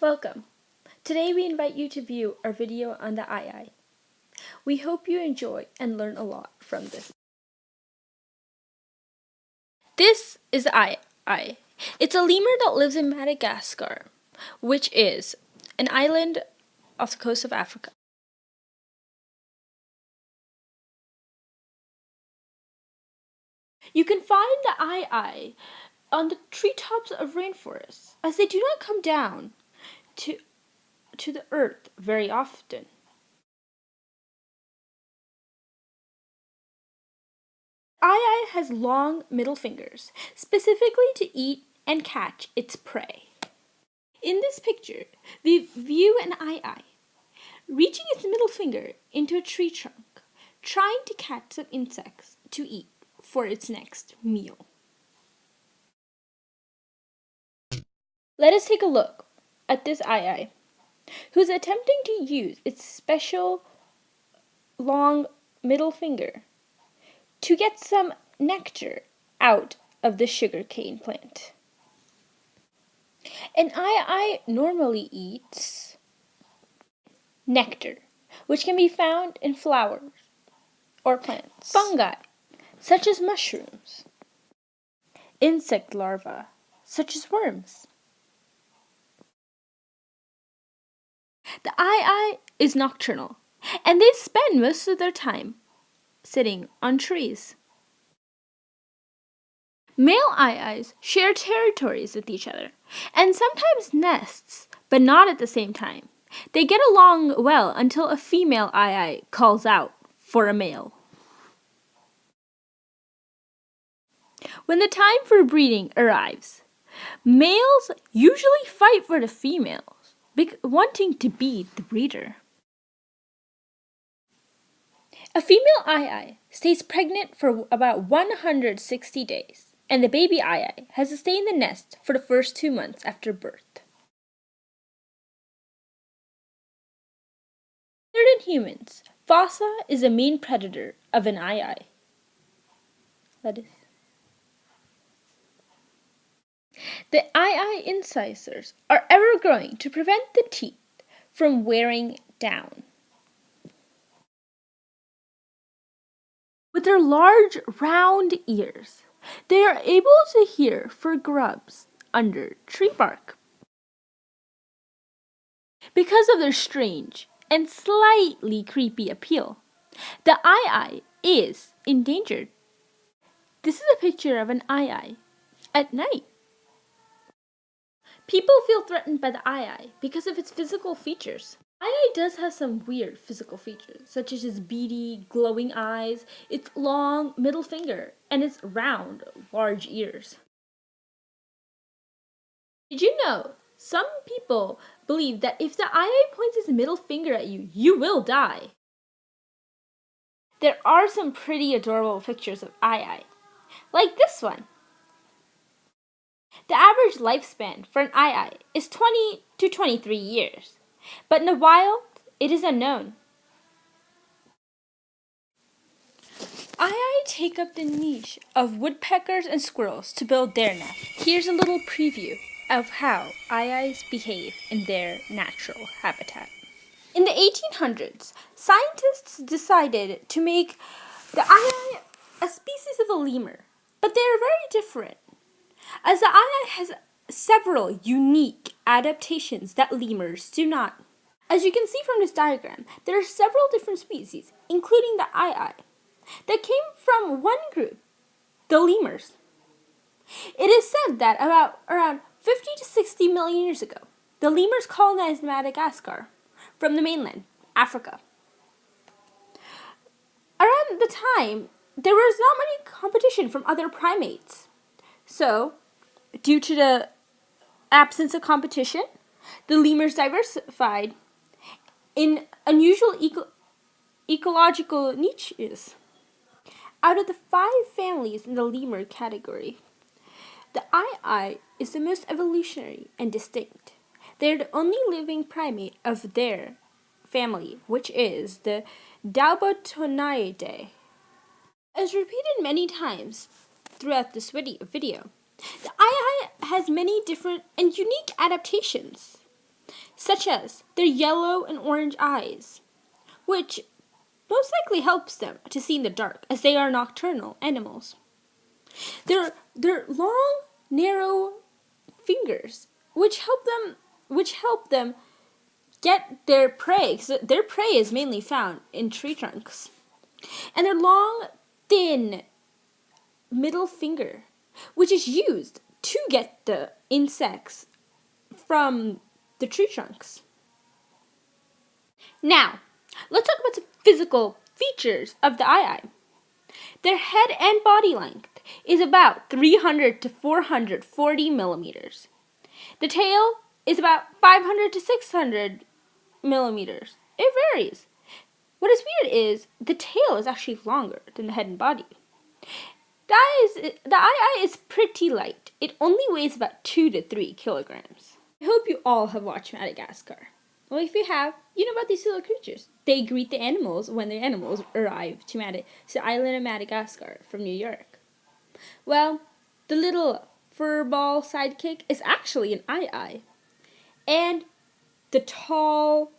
Welcome. Today we invite you to view our video on the aye-aye. We hope you enjoy and learn a lot from this. This is the aye-aye. It's a lemur that lives in Madagascar, which is an island off the coast of Africa. You can find the aye-aye on the treetops of rainforests, as they do not come down to the earth very often. Aye-aye has long middle fingers, specifically to eat and catch its prey. In this picture, we view an aye-aye reaching its middle finger into a tree trunk, trying to catch some insects to eat for its next meal. Let us take a look at this aye-aye, who's attempting to use its special long middle finger to get some nectar out of the sugarcane plant. An aye-aye normally eats nectar, which can be found in flowers or plants, fungi, such as mushrooms, insect larvae, such as worms. The aye-aye is nocturnal, and they spend most of their time sitting on trees. Male aye-ayes share territories with each other, and sometimes nests, but not at the same time. They get along well until a female aye-aye calls out for a male. When the time for breeding arrives, males usually fight for the females, wanting to be the breeder. A female aye-aye stays pregnant for about 160 days, and the baby aye-aye has to stay in the nest for the first 2 months after birth. Other than humans, Fossa is the main predator of an aye-aye. The aye-aye incisors are ever growing to prevent the teeth from wearing down. With their large, round ears, they are able to hear for grubs under tree bark. Because of their strange and slightly creepy appeal, the aye-aye is endangered. This is a picture of an aye-aye at night. People feel threatened by the aye-aye because of its physical features. Aye-aye does have some weird physical features, such as its beady, glowing eyes, its long middle finger, and its round, large ears. Did you know some people believe that if the aye-aye points its middle finger at you, you will die? There are some pretty adorable pictures of aye-aye, like this one. The average lifespan for an aye-aye is 20 to 23 years, but in the wild, it is unknown. Aye-aye take up the niche of woodpeckers and squirrels to build their nest. Here's a little preview of how aye-ayes behave in their natural habitat. In the 1800s, scientists decided to make the aye-aye a species of a lemur, but they are very different, as the aye-aye has several unique adaptations that lemurs do not. As you can see from this diagram, there are several different species, including the aye-aye, that came from one group, the lemurs. It is said that around 50 to 60 million years ago, the lemurs colonized Madagascar from the mainland, Africa. Around the time, there was not much competition from other primates. So, due to the absence of competition, the lemurs diversified in unusual ecological niches. Out of the 5 families in the lemur category, the aye-aye is the most evolutionary and distinct. They are the only living primate of their family, which is the Daubotoniidae. As repeated many times throughout this video, the aye-aye has many different and unique adaptations. such as their yellow and orange eyes, which most likely helps them to see in the dark, as they are nocturnal animals. Their long, narrow fingers, which help them get their prey. So their prey is mainly found in tree trunks, and their long, thin middle finger, which is used to get the insects from the tree trunks. Now, let's talk about the physical features of the eye. Their head and body length is about 300 to 440 millimeters. The tail is about 500 to 600 millimeters. It varies. What is weird is the tail is actually longer than the head and body. The eye is pretty light. It only weighs about 2 to 3 kilograms. I hope you all have watched Madagascar. Well, if you have, you know about these little creatures. They greet the animals when the animals arrive to the island of Madagascar from New York. Well, the little furball sidekick is actually an eye. And the tall,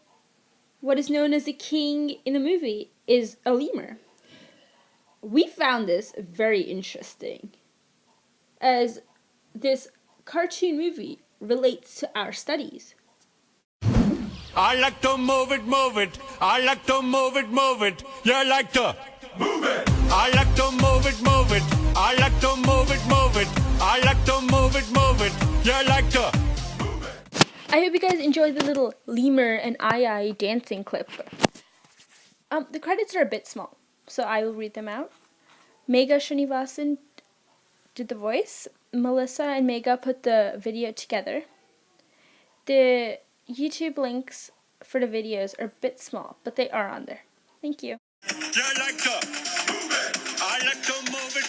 what is known as the king in the movie, is a lemur. We found this very interesting, as this cartoon movie relates to our studies. I like to move it, move it. I like to move it, move it. You like to move it. I like to move it, move it. I like to move it, move it. I like to move it, move it. You like to move it. I hope you guys enjoyed the little lemur and eye dancing clip. The credits are a bit small, so I will read them out. Megha Srinivasan did the voice. Melissa and Megha put the video together. The YouTube links for the videos are a bit small, but they are on there. Thank you. You like to move it. I like to move it.